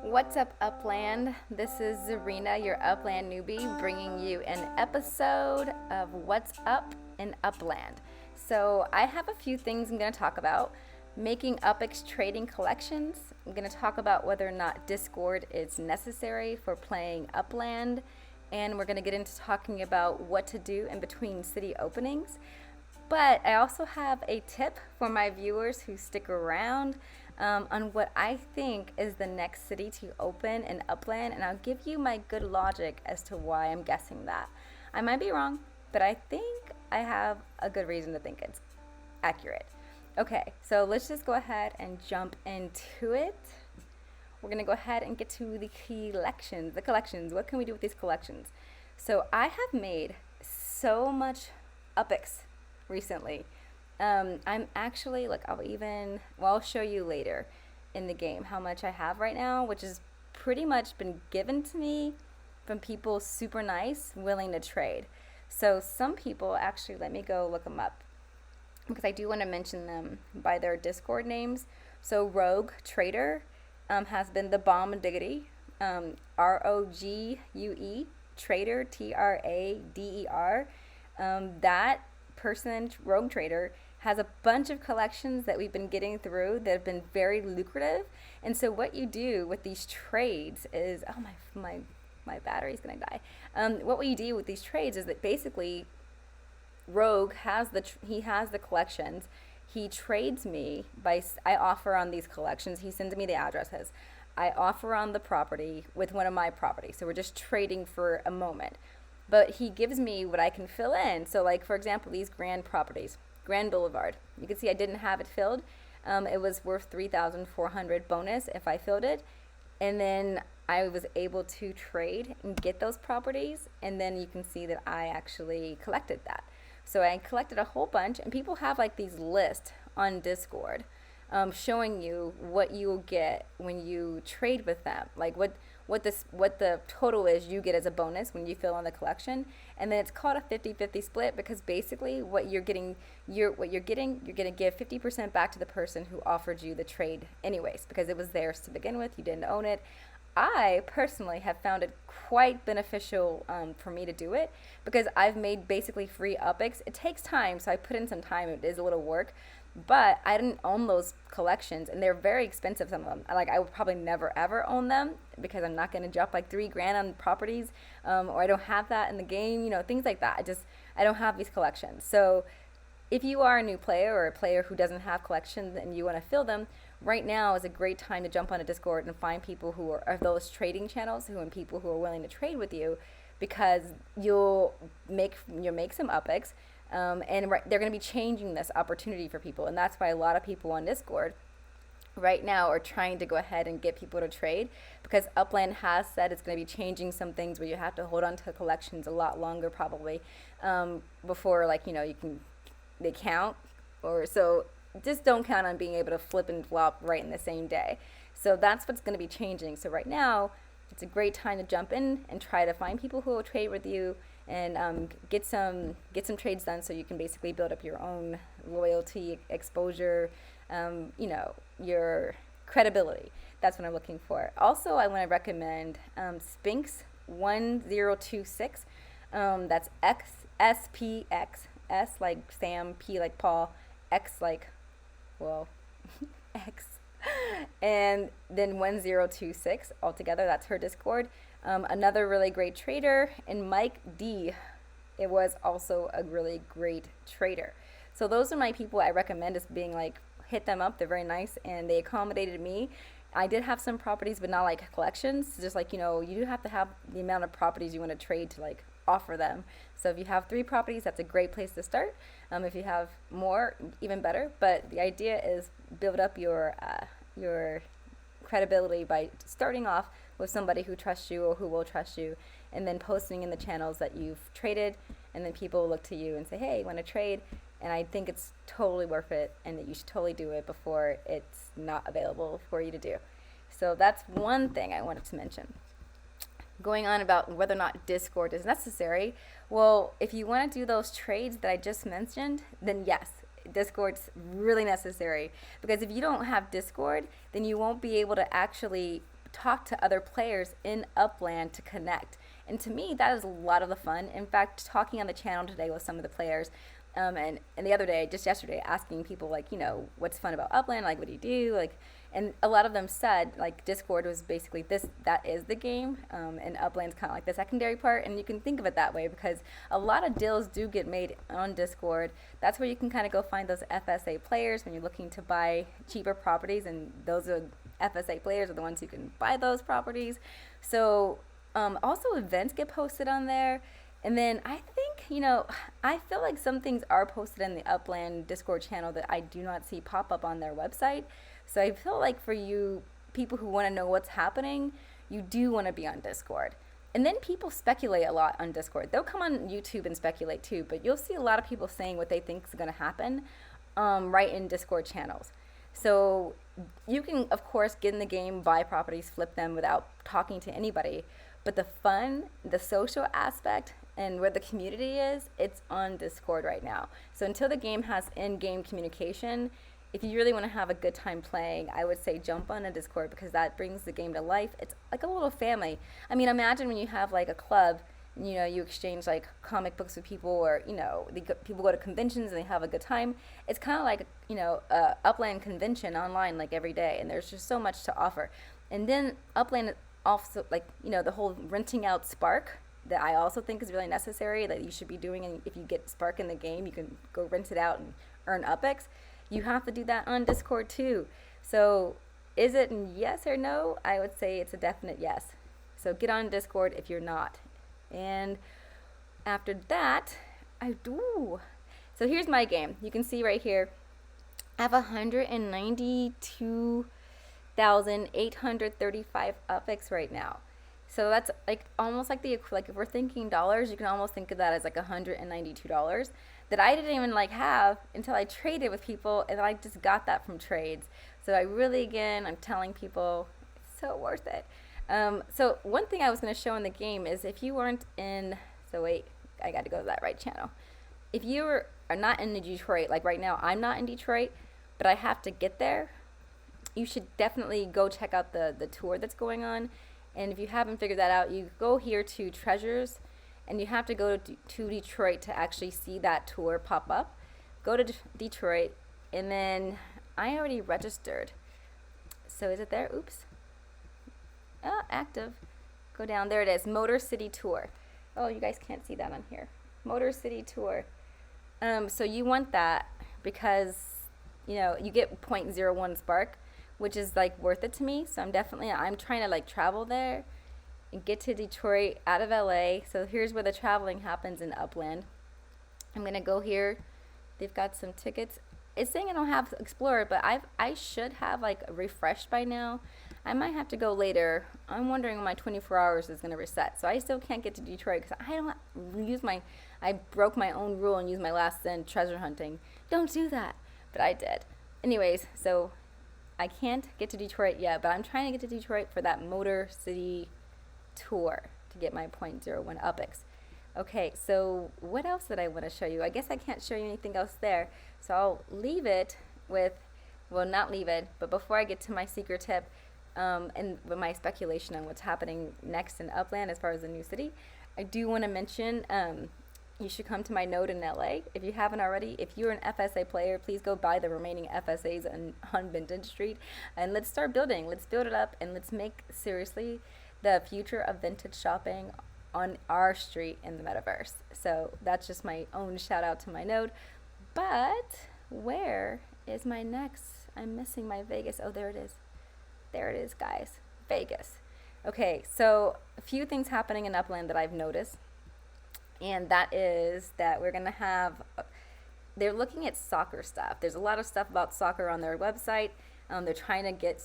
What's up, Upland? This is Zarina, your Upland newbie, bringing you an episode of What's Up in Upland. So, I have a few things I'm going to talk about. Making UPX Trading Collections. I'm going to talk about whether or not Discord is necessary for playing Upland. And we're going to get into talking about what to do in between city openings. But I also have a tip for my viewers who stick around on what I think is the next city to open in Upland, and I'll give you my good logic as to why I'm guessing that. I might be wrong, but I think I have a good reason to think it's accurate. Okay, so let's just go ahead and jump into it. We're going to go ahead and get to the collections. What can we do with these collections? So I have made so much UPX recently. I'm actually, like, I'll show you later in the game how much I have right now, which has pretty much been given to me from people super nice, willing to trade. So some people, actually, let me go look them up, because I do want to mention them by their Discord names. So Rogue Trader has been the Bomb Diggity, ROGUE Trader, TRADER. That person, Rogue Trader, has a bunch of collections that we've been getting through that have been very lucrative. And so what you do with these trades is, oh, my battery's gonna die. What we do with these trades is that basically Rogue has the collections. He trades me I offer on these collections. He sends me the addresses. I offer on the property with one of my properties. So we're just trading for a moment. But he gives me what I can fill in. So, like, for example, these Grand properties, Grand Boulevard. You can see I didn't have it filled. It was worth 3,400 bonus if I filled it. And then I was able to trade and get those properties. And then you can see that I actually collected that. So I collected a whole bunch. And people have, like, these lists on Discord showing you what you will get when you trade with them. Like, what the total is you get as a bonus when you fill in the collection. And then it's called a 50-50 split, because basically what you're going to give 50% back to the person who offered you the trade anyways, because it was theirs to begin with. You didn't own it. I personally have found it quite beneficial for me to do it, because I've made basically free UPX. It takes time, so I put in some time. It is a little work. But I didn't own those collections, and they're very expensive, some of them. Like, I would probably never ever own them, because I'm not going to drop like $3,000 on properties, or I don't have that in the game, things like that. I don't have these collections. So if you are a new player or a player who doesn't have collections and you want to fill them, right now is a great time to jump on a Discord and find people who are those trading channels, and people who are willing to trade with you, because you'll make some UPX. They're going to be changing this opportunity for people, and that's why a lot of people on Discord right now are trying to go ahead and get people to trade, because Upland has said it's going to be changing some things where you have to hold on to collections a lot longer, probably, before, they count, or so. Just don't count on being able to flip and flop right in the same day. So that's what's going to be changing. So right now, it's a great time to jump in and try to find people who will trade with you, and get some trades done, so you can basically build up your own loyalty, exposure, your credibility. That's what I'm looking for. Also, I want to recommend Spinks 1026. That's SPX. S like Sam, P like Paul, X like, well, X, and then 1026 altogether. That's her Discord. Another really great trader, and Mike D. It was also a really great trader. So those are my people I recommend as being like, hit them up. They're very nice, and they accommodated me. I did have some properties, but not like collections. Just like, you do have to have the amount of properties you want to trade to like offer them. So if you have 3 properties, that's a great place to start. If you have more, even better. But the idea is build up your credibility by starting off with somebody who trusts you or who will trust you, and then posting in the channels that you've traded, and then people will look to you and say, hey, you want to trade? And I think it's totally worth it, and that you should totally do it before it's not available for you to do. So that's one thing I wanted to mention. Going on about whether or not Discord is necessary, well, if you want to do those trades that I just mentioned, then yes, Discord's really necessary, because if you don't have Discord, then you won't be able to actually talk to other players in Upland to connect. And to me, that is a lot of the fun. In fact, talking on the channel today with some of the players, and the other day, just yesterday, asking people like, what's fun about Upland, like, what do you do, like, and a lot of them said like Discord was basically that is the game, and Upland's kind of like the secondary part, and you can think of it that way because a lot of deals do get made on Discord. That's where you can kind of go find those FSA players when you're looking to buy cheaper properties, and those are FSA players are the ones who can buy those properties. So also events get posted on there. And then I think, I feel like some things are posted in the Upland Discord channel that I do not see pop up on their website. So I feel like for you people who want to know what's happening, you do want to be on Discord. And then people speculate a lot on Discord. They'll come on YouTube and speculate too, but you'll see a lot of people saying what they think is going to happen right in Discord channels. So you can, of course, get in the game, buy properties, flip them without talking to anybody. But the fun, the social aspect, and where the community is, it's on Discord right now. So until the game has in-game communication, if you really want to have a good time playing, I would say jump on a Discord because that brings the game to life. It's like a little family. I mean, imagine when you have like a club, you exchange like comic books with people, or people go to conventions and they have a good time. It's kind of like a Upland convention online like every day, and there's just so much to offer. And then Upland also, like, the whole renting out Spark that I also think is really necessary that you should be doing. And if you get Spark in the game, you can go rent it out and earn UPX. You have to do that on Discord too. So is it yes or no? I would say it's a definite yes. So get on Discord if you're not. And after that, so here's my game. You can see right here, I have 192,835 UPX right now. So that's like almost like if we're thinking dollars, you can almost think of that as like $192 that I didn't even have until I traded with people, and I just got that from trades. So I'm telling people it's so worth it. So one thing I was going to show in the game is if you weren't in, I got to go to that right channel. If you are not in Detroit, like right now I'm not in Detroit, but I have to get there, you should definitely go check out the tour that's going on. And if you haven't figured that out, you go here to Treasures, and you have to go to Detroit to actually see that tour pop up. Go to Detroit, and then I already registered. So is it there? Oops. Active. Go down. There it is. Motor City Tour. Oh, you guys can't see that on here. Motor City Tour. So you want that because, you get 0.01 Spark, which is like worth it to me. So I'm trying to like travel there and get to Detroit out of LA. So here's where the traveling happens in Upland. I'm gonna go here. They've got some tickets. It's saying I don't have Explorer, but I should have like refreshed by now. I might have to go later. I'm wondering when my 24 hours is gonna reset. So I still can't get to Detroit because I broke my own rule and used my last cent treasure hunting. Don't do that, but I did. Anyways, so I can't get to Detroit yet, but I'm trying to get to Detroit for that Motor City Tour to get my 0.01 UPX. Okay, so what else did I want to show you? I guess I can't show you anything else there, so I'll leave it with, not leave it, but before I get to my secret tip and with my speculation on what's happening next in Upland as far as the new city, I do want to mention you should come to my node in LA if you haven't already. If you're an FSA player, please go buy the remaining FSAs on Vintage Street, and let's start building. Let's build it up, and let's make seriously the future of vintage shopping on our street in the metaverse. So that's just my own shout out to my node. But where is my next? I'm missing my Vegas. Oh, there it is. There it is, guys. Vegas. Okay, so a few things happening in Upland that I've noticed. And that is that we're going to have, they're looking at soccer stuff. There's a lot of stuff about soccer on their website. They're trying to get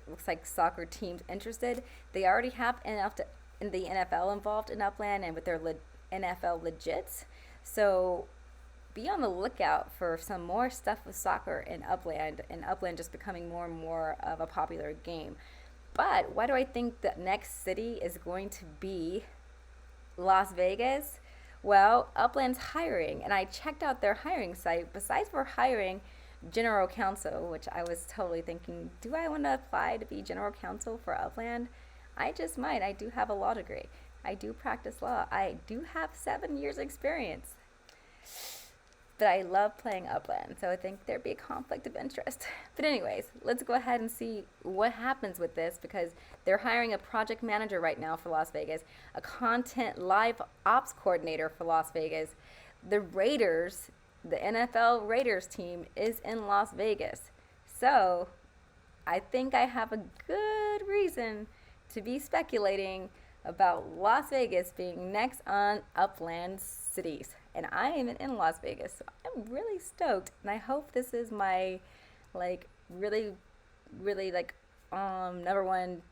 looks like soccer teams interested. They already have the NFL involved in Upland and with their NFL legits. So be on the lookout for some more stuff with soccer in Upland, and Upland just becoming more and more of a popular game. But why do I think the next city is going to be Las Vegas? Well, Upland's hiring, and I checked out their hiring site. Besides for hiring, general counsel, which I was totally thinking, do I want to apply to be general counsel for Upland? I just might. I do have a law degree. I do practice law. I do have 7 years experience. But I love playing Upland, so I think there'd be a conflict of interest. But anyways, let's go ahead and see what happens with this, because they're hiring a project manager right now for Las Vegas, a content live ops coordinator for Las Vegas. The Raiders, the NFL Raiders team is in Las Vegas. So I think I have a good reason to be speculating about Las Vegas being next on Upland cities. And I am in Las Vegas, so I'm really stoked. And I hope this is my, like, really, really, like, number one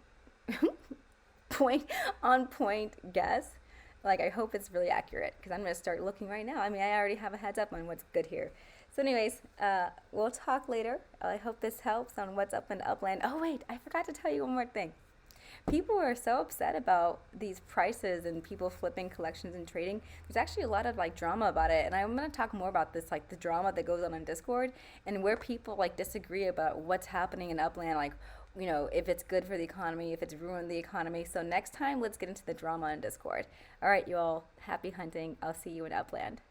point guess. Like, I hope it's really accurate, because I'm going to start looking right now. I mean, I already have a heads up on what's good here. So anyways, we'll talk later. I hope this helps on what's up in Upland. Oh, wait, I forgot to tell you one more thing. People are so upset about these prices and people flipping collections and trading. There's actually a lot of like drama about it, and I'm going to talk more about this, like the drama that goes on Discord, and where people like disagree about what's happening in Upland, like, you know, if it's good for the economy, if it's ruined the economy. So next time, let's get into the drama in Discord. All right, you all, happy hunting. I'll see you in Upland.